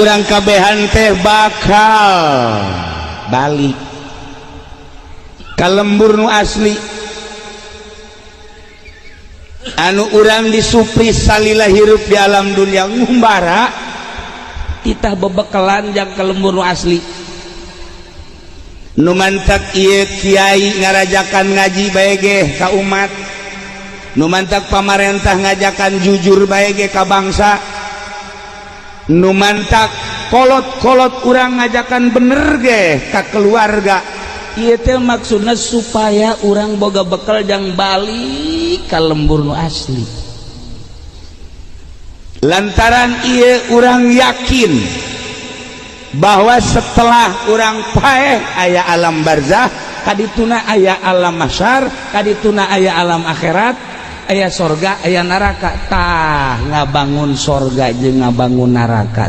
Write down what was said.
urang kabehan teh bakal balik ka lembur nu asli anu urang disupri salila hirup di alam dunia ngumbara titah bebekalan jang ka lembur nu asli nu mantak ieu kiai ngarajakan ngaji bae ge ka umat nu mantak pamarentah ngajakan jujur bae ge ka bangsa nu mantak kolot-kolot urang ngajakan bener ge ka keluarga. Ieu teh maksudna supaya urang boga bekal jang balik ka lembur nu asli. Lantaran ieu urang yakin bahwa setelah urang paeh aya alam barzah, kadituna aya alam mahsyar, kadituna aya alam akhirat, aya sorga aya neraka. Tah ngabangun sorga jeung ngabangun neraka